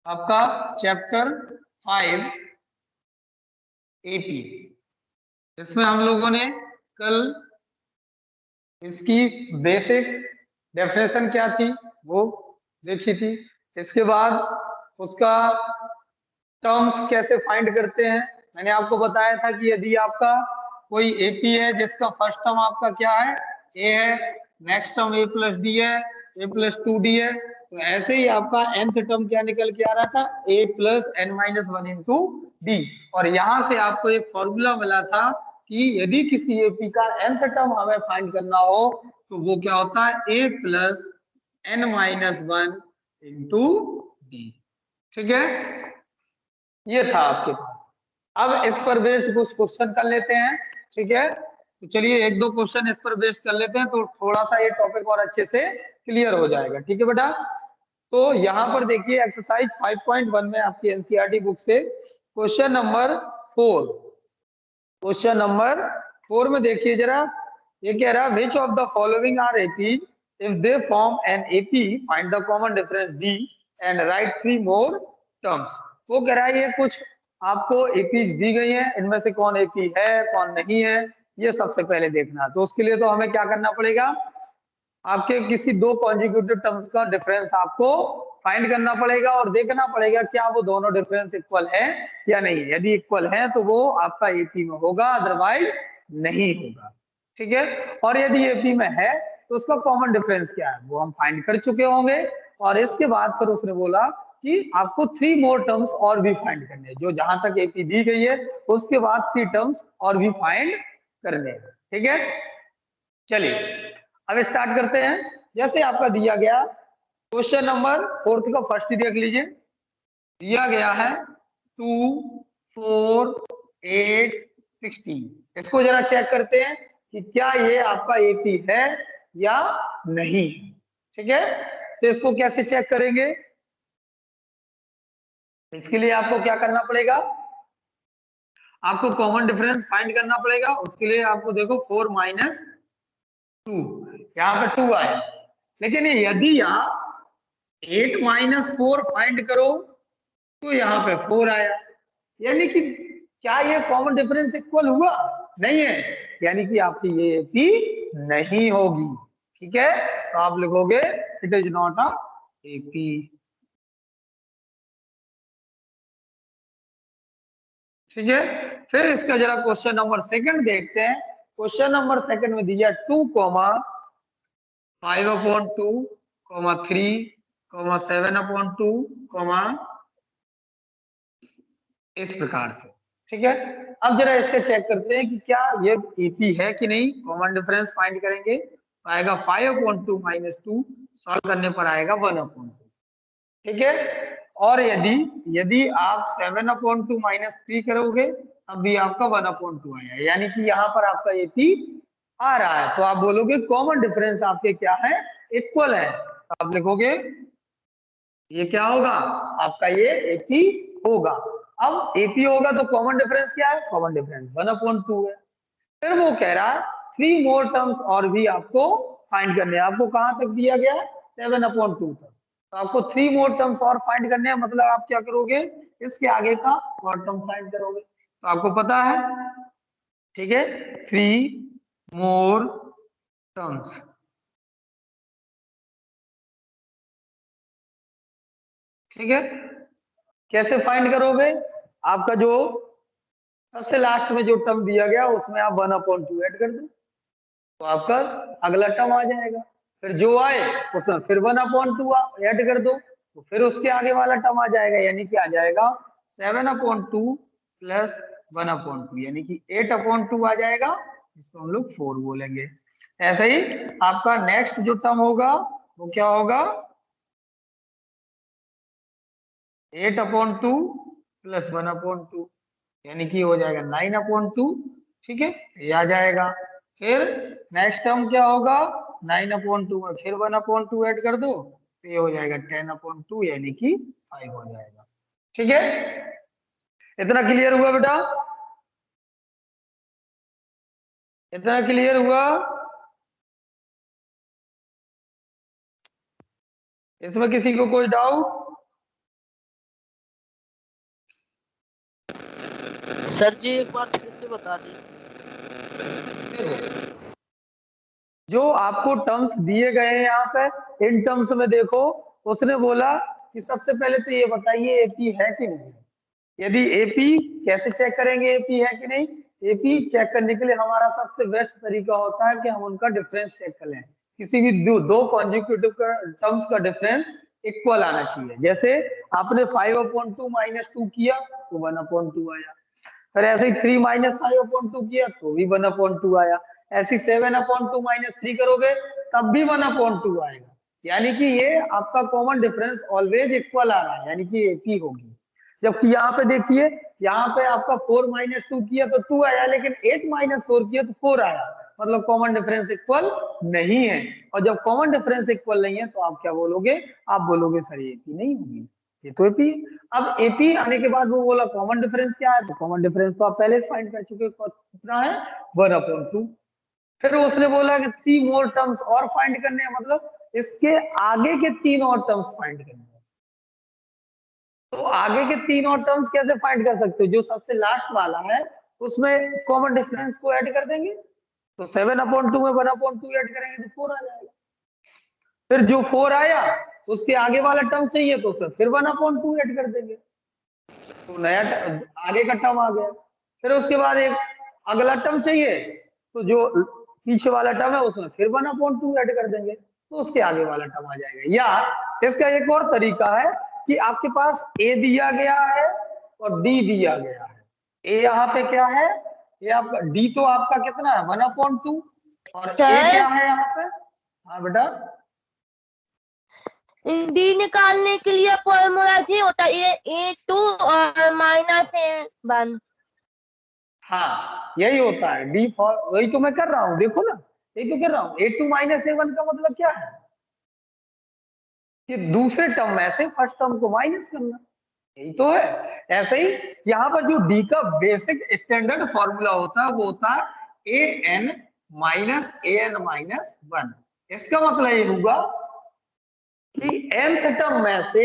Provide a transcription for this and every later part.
आपका chapter 5 AP, इसमें हम लोगों ने कल इसकी बेसिक डेफिनेशन क्या थी वो देखी थी। इसके बाद उसका टर्म्स कैसे फाइंड करते हैं, मैंने आपको बताया था कि यदि आपका कोई एपी है जिसका फर्स्ट टर्म आपका क्या है, ए है, नेक्स्ट टर्म ए प्लस डी है, ए प्लस 2d है, तो ऐसे ही आपका nth टर्म क्या निकल के आ रहा था, a plus N minus one into D. और यहां से आपको एक फॉर्मूला मिला था कि यदि किसी एपी का nth टर्म हमें फाइंड करना हो तो वो क्या होता है, a plus N minus one into D. ठीक है, ये था आपके पास। अब इस पर बेस्ड कुछ क्वेश्चन कर लेते हैं। ठीक है, तो चलिए एक दो क्वेश्चन इस पर बेस्ड कर लेते हैं तो थोड़ा सा ये टॉपिक और अच्छे से क्लियर हो जाएगा। ठीक है बेटा, तो यहाँ पर देखिए एक्सरसाइज 5.1 में आपकी एनसीईआरटी बुक से क्वेश्चन नंबर 4, क्वेश्चन नंबर 4 में देखिए जरा, ये कह रहा है which of the following are AP, if they form an AP find the common difference D and write 3 more terms. वो कह रहा है ये कुछ आपको एपी दी गई है, इनमें से कौन एपी है कौन नहीं है ये सबसे पहले देखना। तो उसके लिए तो हमें क्या करना पड़ेगा, आपके किसी दो कॉन्जिक्यूटिव टर्म्स का डिफरेंस आपको फाइंड करना पड़ेगा और देखना पड़ेगा क्या वो दोनों डिफरेंस इक्वल है या नहीं। यदि इक्वल है तो वो आपका एपी में होगा, अदरवाइज नहीं होगा। ठीक है, और यदि एपी में है तो उसका कॉमन डिफरेंस क्या है वो हम फाइंड कर चुके होंगे। और इसके बाद फिर उसने बोला कि आपको 3 मोर टर्म्स और भी फाइंड करने हैं, जो जहां तक एपी दी गई है उसके बाद 3 टर्म्स और भी फाइंड करने हैं। ठीक है, चलिए अब स्टार्ट करते हैं। जैसे आपका दिया गया क्वेश्चन नंबर 4 का फर्स्ट ही देख लीजिए, दिया गया है 2 4 8 16। इसको जरा चेक करते हैं कि क्या ये आपका एपी है या नहीं। ठीक है, तो इसको कैसे चेक करेंगे, इसके लिए आपको क्या करना पड़ेगा, आपको कॉमन डिफरेंस फाइंड करना पड़ेगा। उसके लिए आपको देखो 4 माइनस 2, यहाँ पे 2 आया, लेकिन यदि आप 8 माइनस 4 फाइंड करो तो यहाँ पे 4 आया, यानी कि क्या ये कॉमन डिफरेंस इक्वल हुआ, नहीं है, यानी कि आपकी ये एपी नहीं होगी। ठीक है, तो आप लिखोगे it is not a AP. ठीक है, फिर इसका जरा क्वेश्चन नंबर सेकंड देखते हैं। क्वेश्चन नंबर सेकंड में दिया 2 कॉमा 5/2 कॉमा 3 कॉमा 7/2 कॉमा इस प्रकार से। ठीक है, अब जरा इसका चेक करते हैं कि क्या ये एपी है कि नहीं। कॉमन डिफरेंस फाइंड करेंगे तो आएगा 5/2 माइनस 2, सॉल्व करने पर आएगा 1/2। ठीक है, और यदि यदि आप 7/2 माइनस 3 करोगे तब भी आपका 1/2 आया, यानी कि यहाँ पर आपका एपी आ रहा है। तो आप बोलोगे कॉमन डिफरेंस आपके क्या है, इक्वल है, तो आप लिखोगे ये क्या होगा, आपका ये एपी होगा। अब एपी होगा तो कॉमन डिफरेंस क्या है, कॉमन डिफरेंस 1/2 है। फिर वो कह रहा है 3 मोर टर्म्स और भी आपको फाइंड करने हैं। आपको कहां तक दिया गया है, 7/2 तक, तो आपको 3 मोर टर्म्स और फाइंड करने हैं। मतलब आप क्या करोगे, इसके आगे का और टर्म फाइंड करोगे, तो आपको पता है। ठीक है, 3 मोर टर्म्स। ठीक है, कैसे फाइंड करोगे, आपका जो सबसे लास्ट में जो टर्म दिया गया उसमें आप 1/2 ऐड कर दो तो आपका अगला टर्म आ जाएगा। फिर जो आए उसमें फिर 1/2 ऐड कर दो तो फिर उसके आगे वाला टर्म आ जाएगा, यानी कि आ जाएगा 7/2 प्लस 1/2, यानी कि 8/2 आ जाएगा, जिसको हम लोग 4 बोलेंगे। ऐसे ही आपका नेक्स्ट जो टर्म होगा वो क्या होगा, 8/2 प्लस 1/2, यानी कि हो जाएगा 9/2। ठीक है, ये आ जाएगा। फिर नेक्स्ट टर्म क्या होगा, 9/2 में फिर 1/2 ऐड कर दो तो ये हो जाएगा 10/2, यानी कि 5 हो जाएगा। ठीक है, इतना क्लियर हुआ बेटा, इतना क्लियर हुआ, इसमें किसी को कोई डाउट। सर जी एक बार फिर से बता दी। जो आपको टर्म्स दिए गए हैं यहाँ पे, इन टर्म्स में देखो, उसने बोला कि सबसे पहले तो ये बताइए एपी है कि नहीं है। यदि एपी, कैसे चेक करेंगे एपी है कि नहीं? एपी चेक करने के लिए हमारा सबसे बेस्ट तरीका होता है कि हम उनका डिफरेंस चेक कर लें। किसी भी दो कॉन्जिक्यूटिव टर्म्स का डिफरेंस इक्वल आना चाहिए। जैसे आपने 5/2 -2 किया तो 1/2 आया, फिर ऐसे ही 3 - 5/2 किया तो भी 1/2 आया, ऐसे 7/2 -3 करोगे तब भी 1/2 आएगा। यानी कि ये आपका कॉमन डिफरेंस ऑलवेज इक्वल आ रहा है, यानी कि एक ही होगी। जबकि यहाँ पे देखिए, यहाँ पे आपका 4 - 2 किया तो 2 आया, लेकिन 8 - 4 किया तो 4 आया, मतलब कॉमन डिफरेंस इक्वल नहीं है। और जब कॉमन डिफरेंस इक्वल नहीं है तो आप क्या बोलोगे? आप बोलोगे सर ये एपी नहीं होगी, ये तो एपी। अब एपी आने के बाद वो बोला कॉमन डिफरेंस क्या है, तो कॉमन डिफरेंस तो आप पहले फाइंड कर चुके हो, कितना है? 1/2। फिर उसने बोला कि 3 मोर टर्म्स और फाइंड करने हैं, मतलब इसके आगे के 3 और टर्म्स फाइंड करने हैं। तो आगे के 3 और टर्म्स कैसे फाइंड कर सकते हो? जो सबसे लास्ट वाला है उसमें कॉमन डिफरेंस को ऐड कर देंगे, तो 7/2 में 1/2 ऐड करेंगे तो 4 आ जाएगा। फिर जो 4 आया उसके आगे वाला टर्म चाहिए तो उसमें फिर 1/2 ऐड कर देंगे, तो नया आगे का टर्म आ गया। फिर उसके बाद एक अगला टर्म चाहिए, तो जो पीछे वाला टर्म है उसमें फिर 1/2 ऐड कर देंगे, तो उसके आगे वाला टर्म आ जाएगा। या इसका एक और तरीका है कि आपके पास ए दिया गया है और डी दिया गया है। ए यहाँ पे क्या है? ये आपका डी तो आपका कितना है? 1/2। और ए क्या है यहाँ पे? हाँ बेटा, डी निकालने के लिए फॉर्मूला जी होता है A2 और -A1। हाँ यही होता है डी फॉर, वही तो मैं कर रहा हूँ, देखो ना, यही तो कर रहा हूँ। A2 - A1 का मतलब क्या है? कि दूसरे टर्म में से फर्स्ट टर्म को माइनस करना, यही तो है। ऐसे ही यहाँ पर जो डी का बेसिक स्टैंडर्ड फॉर्मूला होता है वो होता है an - an-1। इसका मतलब ये होगा कि nth टर्म में से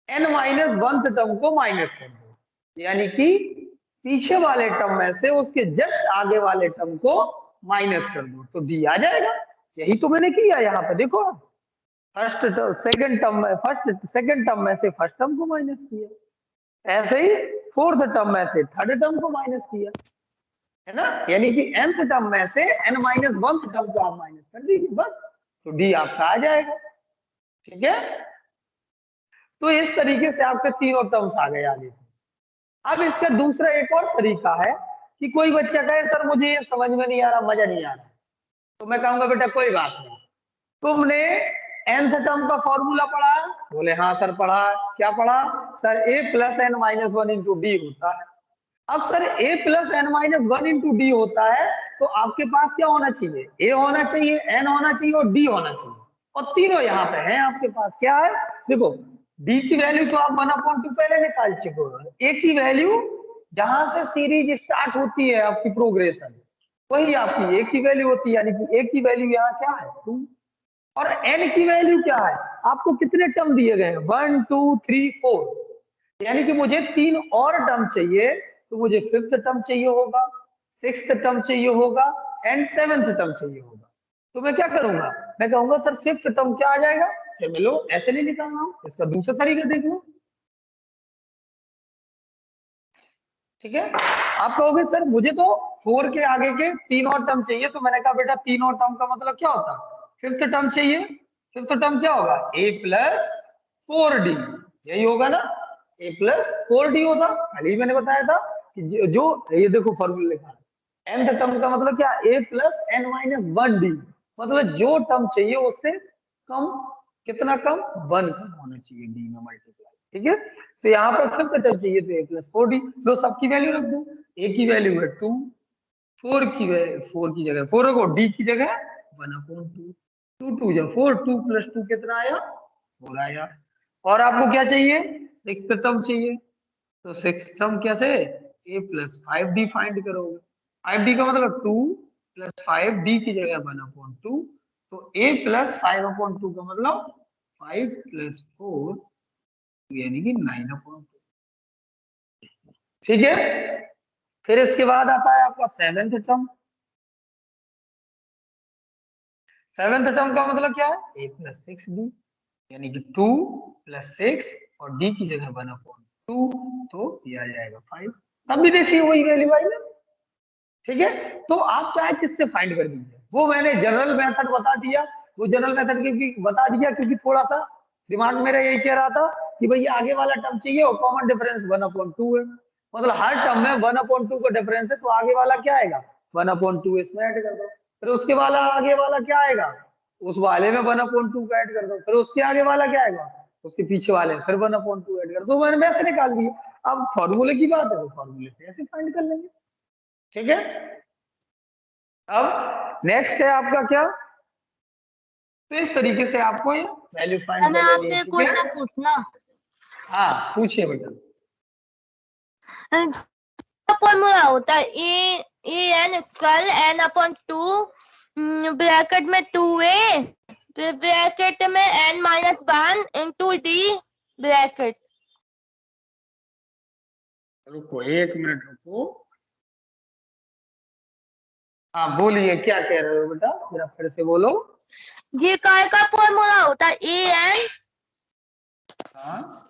n-1th टर्म को माइनस कर दो, यानी कि पीछे वाले टर्म में से उसके जस्ट आगे वाले टर्म को माइनस कर दो तो डी आ जाएगा। यही तो मैंने किया यहाँ पे, देखो फर्स्ट टर्म सेकंड टर्म में, फर्स्ट सेकंड टर्म में से फर्स्ट टर्म को माइनस किया, ऐसे ही फोर्थ टर्म में से थर्ड टर्म को माइनस किया, है ना? यानी कि nth टर्म में से n-1th टर्म को आप माइनस कर दीजिए बस, तो डी आपका आ जाएगा। ठीक है, तो इस तरीके से आपके तीनों टर्म्स आ गए आगे। अब इसका दूसरा एक और तरीका है कि कोई बच्चा कहे सर मुझे ये समझ में नहीं आ रहा, मजा नहीं आ रहा, तो मैं कहूंगा बेटा कोई बात नहीं, तुमने nth टर्म का फॉर्मूला पढ़ा है? बोले हाँ सर पढ़ा है। क्या पढ़ा? Sir a + n-1 into D होता है। अब sir a + n-1 into D होता है, तो आपके पास क्या होना चाहिए? a होना चाहिए, n होना चाहिए और d होना चाहिए, और तीनों यहाँ पे हैं आपके पास। क्या है? देखो d की वैल्यू तो आप 1/2 पहले निकाल चुके हो, a की वैल्यू जहां से सीरीज स्टार्ट होती है आपकी प्रोग्रेशन, वही आपकी a की वैल्यू होती है, यानी कि a की वैल्यू यहाँ क्या है? 2। और n की वैल्यू क्या है? आपको कितने टर्म दिए गए हैं? 1 2 3 4, यानी कि मुझे 3 और टर्म चाहिए, तो मुझे 5th टर्म चाहिए होगा, 6th टर्म चाहिए होगा एंड 7th टर्म चाहिए होगा। तो मैं क्या करूंगा? मैं कहूंगा सर 5th टर्म क्या आ जाएगा? फिर मैं लो ऐसे नहीं निकालना हूं, इसका दूसरा तरीका देख लो। ठीक है, आप कहोगे सर मुझे तो 4 के आगे के 3 और टर्म चाहिए, तो मैंने कहा बेटा 3 और टर्म का मतलब क्या होता है? 5th टर्म चाहिए। 5th टर्म क्या होगा? a + 4d, यही होगा ना? a + 4d होगा, कल ही मैंने बताया था कि जो ये देखो फॉर्मूला लिखा है, nth टर्म का मतलब क्या? a + n-1d, मतलब जो टर्म चाहिए उससे कम, कितना कम? 1 कम होना चाहिए d में मल्टीप्लाई। ठीक है, तो यहाँ पर 5th टर्म चाहिए तो a + 4d, लो सबकी वैल्यू रख दो। a की वैल्यू है 2, 4 की जगह 4 रखो, d की जगह 1/2, 2 2 जा 4, 2 + 2 कितना आया? 4 आया। और आपको क्या चाहिए? 6th टर्म चाहिए, तो 6th टर्म कैसे? a + 5d फाइंड करोगे। 5d का मतलब 2 + 5, d की जगह 1/2, तो a + 5/2 का मतलब 5 + 4, यानी कि 9/2। ठीक है, फिर इसके बाद आता है आपका सेवेंथ टर्म। सेवेंथ टर्म का मतलब क्या है, a प्लस सिक्स डी, यानी कि 2 प्लस 6 और d की जगह 1/2, तो ये आ जाएगा 5। तब भी देखिए वही वैल्यू आई ना, ठीक है। तो आप चाहे किससे फाइंड कर दीजिए, वो मैंने जनरल मेथड बता दिया, वो जनरल मेथड क्योंकि बता दिया क्योंकि थोड़ा सा दिमाग मेरा यही कह रहा था कि भाई आगे वाला टर्म चाहिए और कॉमन डिफरेंस 1/2 है, मतलब हर टर्म में 1/2 का डिफरेंस है, तो आगे वाला क्या आएगा 1/2 इसमें ऐड कर दो, फिर उसके वाला आगे वाला क्या आएगा, उस वाले में 1/2 का ऐड कर दो, फिर उसके आगे वाला क्या आएगा, उसके पीछे वाले फिर 1/2 ऐड कर दो, मैंने वैसे निकाल दिया। अब फॉर्मूले की बात है तो फॉर्मूले से ऐसे फाइंड कर लेंगे, ठीक है। अब नेक्स्ट है आपका क्या, तो इस तरीके से आपको ये वैल्यू फाइंड हमें कर लेनी है, आपसे ठीक है। क्वेश्चन पूछना, हाँ पूछिए बेटा। फॉर्मूला होता है ए एन कल n/2 ब्रैकेट में 2a फिर ब्रैकेट में n-1 इंटू डी ब्रैकेट। रुको 1 मिनट रुको, हाँ बोलिए क्या कह रहे हो बेटा, जरा फिर से बोलो। ये काय का फॉर्मूला होता है हाँ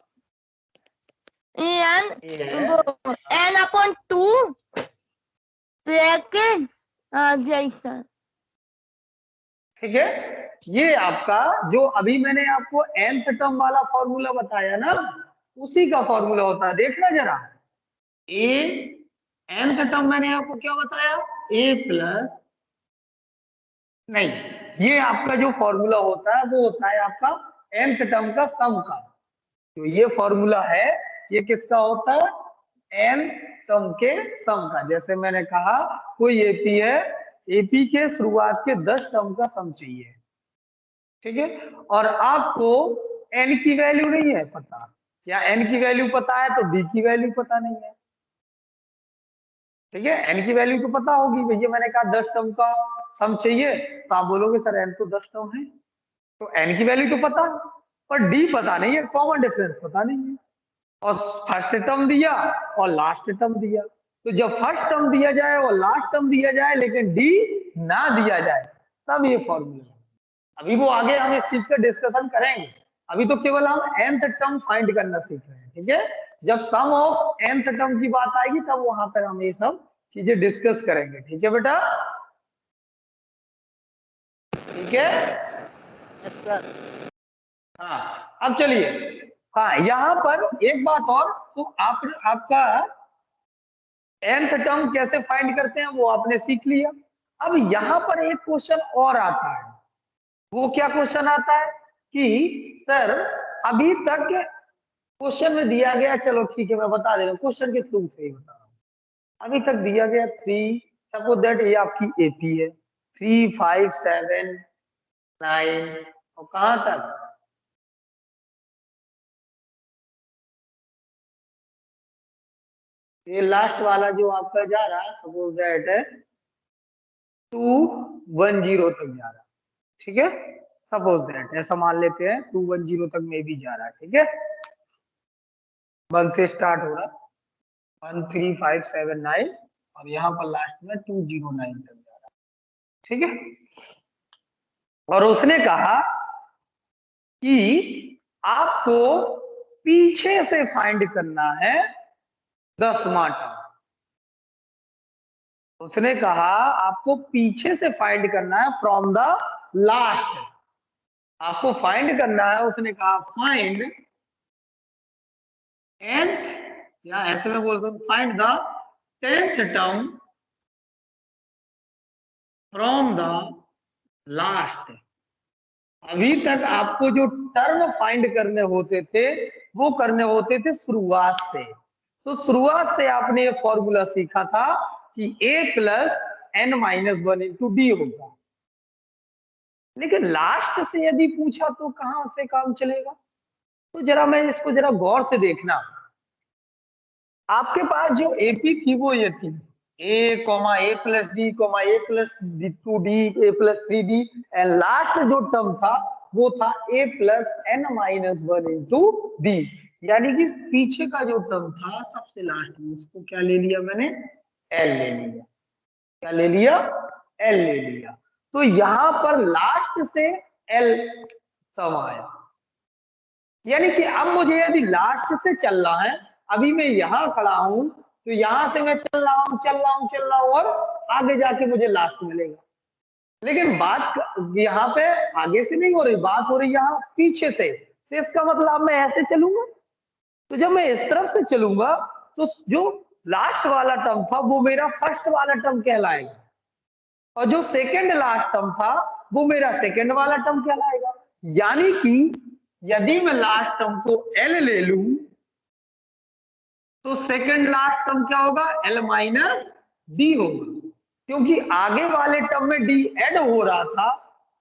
n/2 ब्रैकेट जैसा, ठीक है। ये आपका जो अभी मैंने आपको nth टर्म वाला फॉर्मूला बताया ना, उसी का फॉर्मूला होता है, देखना जरा। ए nth टर्म मैंने आपको क्या बताया, a प्लस, नहीं, ये आपका जो फॉर्मूला होता है वो होता है आपका nth टर्म का सम का, तो ये फॉर्मूला है ये किसका होता है, n टर्म के सम का। जैसे मैंने कहा कोई एपी है, एपी के शुरुआत के 10 टर्म का सम चाहिए, ठीक है, और आपको n की वैल्यू नहीं है पता, या n की वैल्यू पता है तो d की वैल्यू पता नहीं है, ठीक है। n की वैल्यू तो पता होगी, भैया मैंने कहा 10 टर्म का सम चाहिए, तो आप बोलोगे सर n तो 10 टर्म है, तो n की वैल्यू तो पता है, पर d पता नहीं है, कॉमन डिफरेंस पता नहीं है, और फर्स्ट टर्म दिया और लास्ट टर्म दिया, तो जब फर्स्ट टर्म दिया जाए और लास्ट टर्म दिया जाए लेकिन डी ना दिया जाए तब ये फॉर्मूला है। अभी वो आगे हम इस चीज का डिस्कशन करेंगे, अभी तो केवल हम nth टर्म फाइंड करना सीख रहे हैं, ठीक है। जब सम ऑफ nth टर्म की बात आएगी तब वहां पर हम ये सब चीजें डिस्कस करेंगे, ठीक है बेटा, ठीक है। Yes sir. हाँ अब चलिए, हाँ यहाँ पर एक बात और, तो आपका nth टर्म कैसे फाइंड करते हैं वो आपने सीख लिया। अब यहाँ पर एक क्वेश्चन और आता है, वो क्या क्वेश्चन आता है कि सर अभी तक क्वेश्चन में दिया गया, चलो ठीक है मैं बता दे रहा हूँ क्वेश्चन के थ्रू से ही बता रहा हूँ, अभी तक दिया गया 3, सपोज दैट ये आपकी एपी है, 3 5 7 9 और कहां तक, ये लास्ट वाला जो आपका जा रहा है सपोज दैट है 210 तक जा रहा है, ठीक है, सपोज दैट ऐसा मान लेते हैं 210 तक में भी जा रहा है, ठीक है, 1 से स्टार्ट हो रहा है 1 3 5 7 9 और यहाँ पर लास्ट में 209 तक जा रहा है, ठीक है। और उसने कहा कि आपको पीछे से फाइंड करना है 10वां टर्म, उसने कहा आपको पीछे से फाइंड करना है फ्रॉम द लास्ट, आपको फाइंड करना है, उसने कहा फाइंड nth, या ऐसे में बोलते हैं find the 10th term from the last. अभी तक आपको जो टर्म फाइंड करने होते थे वो करने होते थे शुरुआत से, तो शुरुआत से आपने ये फॉर्मूला सीखा था कि a plus n-1 into D होगा, लेकिन लास्ट से यदि पूछा तो कहां से काम चलेगा, तो जरा मैं इसको जरा गौर से देखना, आपके पास जो एपी थी वो ये थी a plus D a plus 2d a plus 3d, and last जो टर्म था वो था a plus n-1 into D, यानी कि पीछे का जो टर्म था सबसे लास्ट में उसको क्या ले लिया मैंने एल ले लिया। क्या ले लिया? एल ले लिया। तो यहां पर लास्ट से एल टर्म आया, यानी कि अब मुझे यदि लास्ट से चलना है, अभी मैं यहां खड़ा हूं तो यहां से मैं चल रहा हूं चल रहा हूं चल रहा हूं और आगे जाके मुझे लास्ट मिलेगा। लेकिन बात यहाँ पे आगे से नहीं हो रही, बात हो रही यहाँ पीछे से। तो इसका मतलब मैं ऐसे चलूंगा, तो जब मैं इस तरफ से चलूंगा तो जो लास्ट वाला टर्म था वो मेरा फर्स्ट वाला टर्म कहलाएगा, और जो सेकंड लास्ट टर्म था वो मेरा सेकंड वाला टर्म कहलाएगा। यानी कि यदि मैं लास्ट टर्म को एल ले लूं तो सेकंड लास्ट टर्म क्या होगा? एल माइनस डी होगा, क्योंकि आगे वाले टर्म में डी ऐड हो रहा था।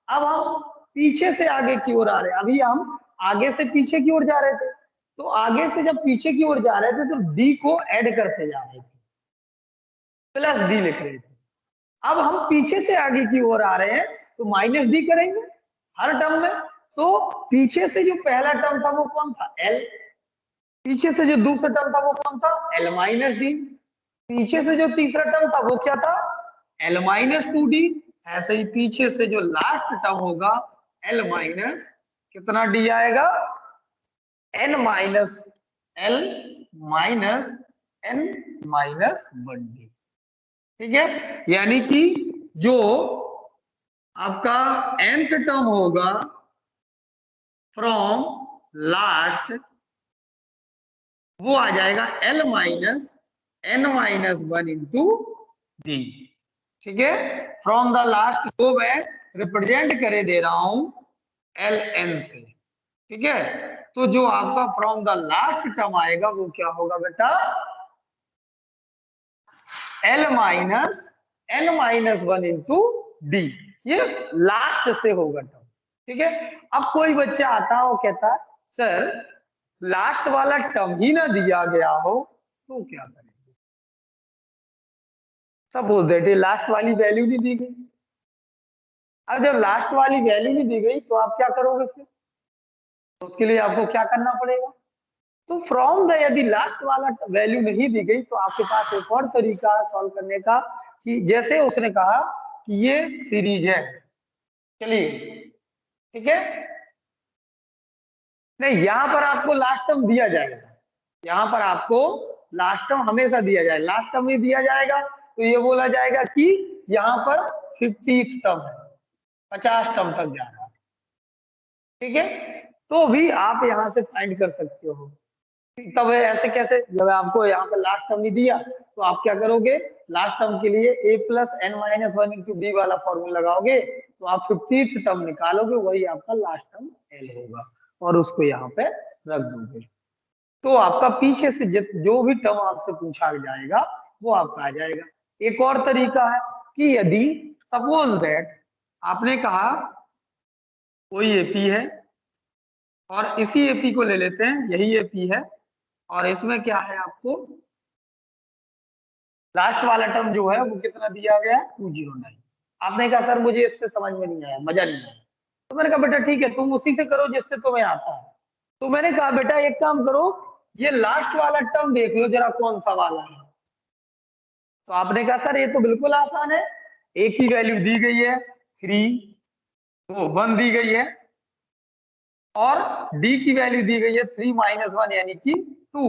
अब हम पीछे से आगे की ओर आ रहे हैं, अभी हम आगे से पीछे की ओर जा रहे थे, तो आगे से जब पीछे की ओर जा रहे थे तो डी को ऐड करते जा रहे थे, प्लस डी लिख रहे थे। अब हम पीछे से आगे की ओर आ रहे हैं तो माइनस डी करेंगे हर टर्म में। तो पीछे से जो पहला टर्म था वो कौन था? एल। पीछे से जो दूसरा टर्म था वो कौन था? L minus D. पीछे से जो तीसरा टर्म था वो क्या था? L minus two D. ऐसे ही पीछे से जो लास्ट टर्म होगा एल माइनस कितना डी आएगा? N minus L minus N minus one D. ठीक है, यानी कि जो आपका nth टर्म होगा फ्रॉम लास्ट वो आ जाएगा L minus N minus one into D. ठीक है, फ्रॉम द लास्ट को मैं रिप्रेजेंट करे दे रहा हूं एल एन से। ठीक है, तो जो आपका फ्रॉम द लास्ट टर्म आएगा वो क्या होगा बेटा? L minus N minus one into D. ये लास्ट से होगा टर्म। ठीक है, अब कोई बच्चा आता है और कहता है सर लास्ट वाला टर्म ही ना दिया गया हो तो क्या करेंगे? सपोज दैट ये लास्ट वाली वैल्यू नहीं दी गई। अब जब लास्ट वाली वैल्यू नहीं दी गई तो आप क्या करोगे फिर? तो उसके लिए आपको क्या करना पड़ेगा? तो फ्रॉम द यदि लास्ट वाला वैल्यू नहीं दी गई तो आपके पास एक और तरीका सॉल्व करने का, कि जैसे उसने कहा कि ये सीरीज है, चलिए ठीक है, नहीं यहां पर आपको लास्ट टर्म दिया जाएगा, यहां पर आपको लास्ट टर्म हमेशा दिया जाएगा। लास्ट टर्म ही दिया जाएगा तो ये बोला जाएगा कि यहाँ पर 50th टर्म है, 50 टर्म तक जा रहा है। ठीक है, तो भी आप यहाँ से फाइंड कर सकते हो। तब ऐसे कैसे? जब आपको यहाँ पर लास्ट टर्म नहीं दिया तो आप क्या करोगे? लास्ट टर्म के लिए a plus N minus one into D वाला फॉर्मूला लगाओगे तो आप 50th टर्म निकालोगे, वही आपका लास्ट टर्म एल होगा और उसको यहाँ पे रख दोगे। तो आपका पीछे से जो भी टर्म आपसे पूछा जाएगा वो आपका आ जाएगा। एक और तरीका है कि यदि सपोज दैट आपने कहा कोई एपी है और इसी एपी को ले लेते हैं, यही एपी है और इसमें क्या है आपको लास्ट वाला टर्म जो है वो कितना दिया गया है? 209। आपने कहा सर मुझे इससे समझ में नहीं आया, मजा नहीं आया। तो मैंने कहा बेटा ठीक है तुम उसी से करो जिससे तुम्हें आता है। तो मैंने कहा बेटा एक काम करो, ये लास्ट वाला टर्म देख लो जरा कौन सा वाला है। तो आपने कहा सर ये तो बिल्कुल आसान है, ए की वैल्यू दी गई है 3, वो 1 दी गई है और डी की वैल्यू दी गई है 3 माइनस 1 यानी कि 2।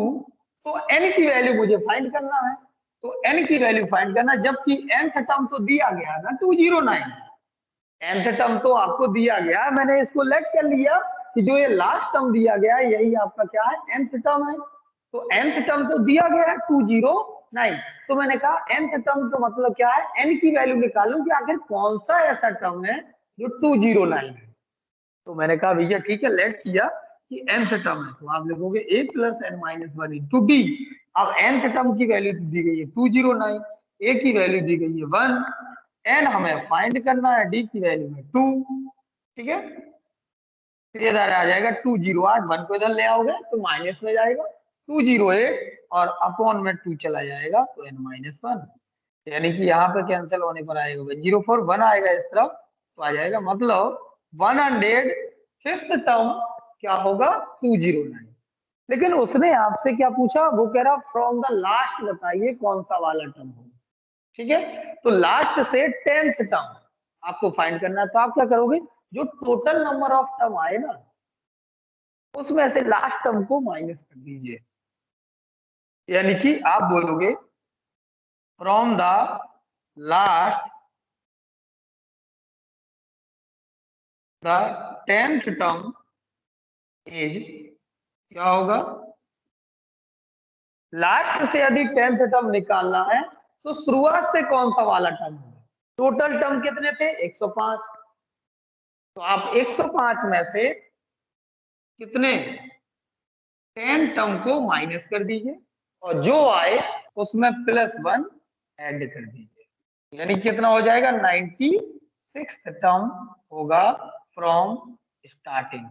तो एन की वैल्यू मुझे फाइंड करना है, तो एन की वैल्यू फाइंड करना, जबकि nth टर्म तो दिया गया ना 209, nth टर्म तो आपको दिया गया, मैंने इसको लेट कर लिया कि जो ये लास्ट टर्म दिया गया है यही आपका क्या है? nth टर्म है। तो nth टर्म तो दिया गया है 209, तो मैंने कहा nth टर्म तो मतलब क्या है? n की वैल्यू निकालूं कि आखिर कौन सा ऐसा टर्म है जो 209 है। तो मैंने कहा भैया ठीक है, लेट किया कि nth टर्म है तो आप लिखोगे a plus N minus one into D. अब nth टर्म की वैल्यू दी गई है 209, a की वैल्यू दी गई है 1, n हमें फाइंड करना है, d की वैल्यू है 2। ठीक है, फिर इधर आ जाएगा 208, 1 को इधर ले आओगे तो माइनस में जाएगा 208 और अपॉन में 2 चला जाएगा तो n माइनस 1, यानी कि यहाँ पे कैंसिल होने पर आएगा 104, 1 आएगा इस तरफ तो आ जाएगा, मतलब 105th टर्म क्या होगा? 209। लेकिन उसने आपसे क्या पूछा? वो कह रहा फ्रॉम द लास्ट बताइए कौन सा वाला टर्म होगा। ठीक है, तो लास्ट से 10th टर्म आपको फाइंड करना है। तो आप क्या करोगे, जो टोटल नंबर ऑफ टर्म आए ना उसमें से लास्ट टर्म को माइनस कर दीजिए, यानी कि आप बोलोगे from the last the 10th term is, क्या होगा, लास्ट से यदि 10th टर्म निकालना है तो शुरुआत से कौन सा वाला टर्म होगा। टोटल टर्म कितने थे, 105, तो आप 105 में से कितने 10 टर्म को माइनस कर दीजिए और जो आए उसमें +1 ऐड कर दीजिए, यानी कितना हो जाएगा, 96 टर्म होगा फ्रॉम स्टार्टिंग।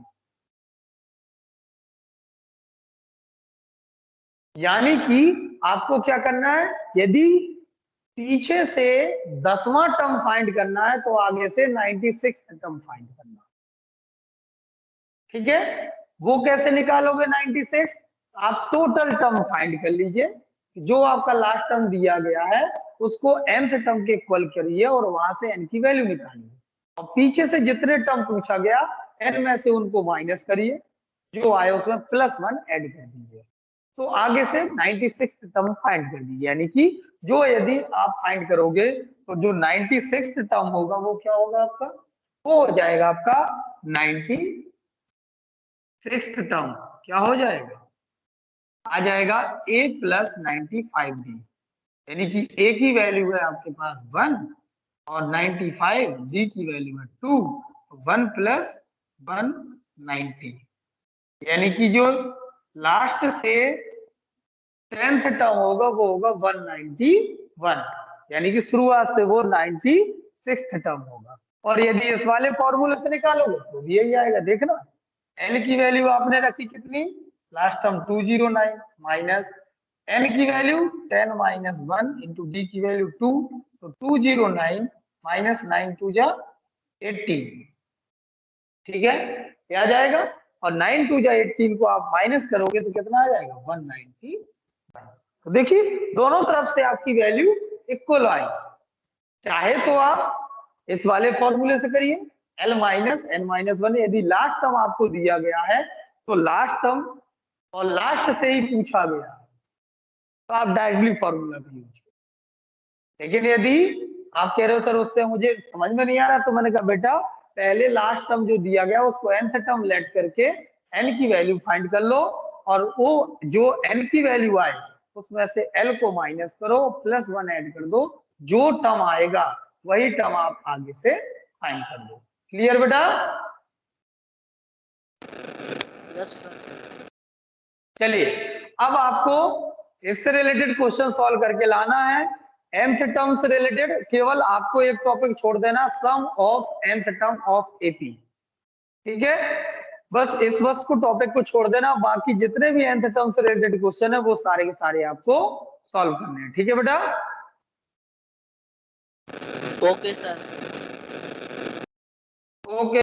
यानी कि आपको क्या करना है, यदि पीछे से 10वां टर्म फाइंड करना है तो आगे से 96 टर्म फाइंड करना, ठीक है। वो कैसे निकालोगे 96, आप टोटल टर्म फाइंड कर लीजिए, जो आपका लास्ट टर्म दिया गया है उसको nth टर्म के इक्वल करिए और वहां से n की वैल्यू निकालिए और पीछे से जितने टर्म पूछा गया n में से उनको माइनस करिए, जो आए उसमें +1 ऐड कर दीजिए, तो आगे से 96 टर्म फाइंड कर दीजिए। यानी कि जो यदि आप फाइंड करोगे तो जो 96 टर्म होगा वो क्या होगा आपका, वो हो जाएगा आपका 96 टर्म, क्या हो जाएगा, आ जाएगा a + 95d, यानी कि a की वैल्यू है आपके पास 1 और 95 d की वैल्यू है 2, 1 + 1 90, यानी कि जो लास्ट से 10th टर्म होगा वो होगा 191, यानी कि शुरुआत से वो 96 टर्म होगा। और यदि इस वाले फॉर्मूले से निकालोगे तो भी यही आएगा, देखना n की वैल्यू आपने रखी कितनी, लास्ट टर्म 209 माइनस n की वैल्यू 10 - 1 इंटू d की वैल्यू 2, तो 209 माइनस 9 2 जा 18, ठीक है, क्या आ जाएगा, और 9 2 जा 18 को आप माइनस करोगे तो कितना आ जाएगा, 191। तो देखिए दोनों तरफ से आपकी वैल्यू इक्वल आई, चाहे तो आप इस वाले फॉर्मूले से करिए L - n - 1, यदि लास्ट टर्म आपको दिया गया है तो लास्ट टर्म और लास्ट से ही पूछा गया तो आप डायरेक्टली फॉर्मूला का यूज करिए। लेकिन यदि आप कह रहे हो सर उससे मुझे समझ में नहीं आ रहा, तो मैंने कहा बेटा पहले लास्ट टर्म जो दिया गया उसको nth टर्म लेट करके n की वैल्यू फाइंड कर लो और वो जो n की वैल्यू आए उसमें से L को माइनस करो +1 ऐड कर दो, जो टर्म आएगा वही टर्म आप आगे से फाइंड कर दो। क्लियर बेटा? Yes sir. चलिए अब आपको इससे रिलेटेड क्वेश्चन सॉल्व करके लाना है। nth टर्म से रिलेटेड केवल आपको एक टॉपिक छोड़ देना, sum of nth term of AP, ठीक है, बस इस वक्त को टॉपिक को छोड़ देना, बाकी जितने भी nth टर्म से रिलेटेड क्वेश्चन है वो सारे के सारे आपको सॉल्व करने हैं, ठीक है बेटा? Okay sir.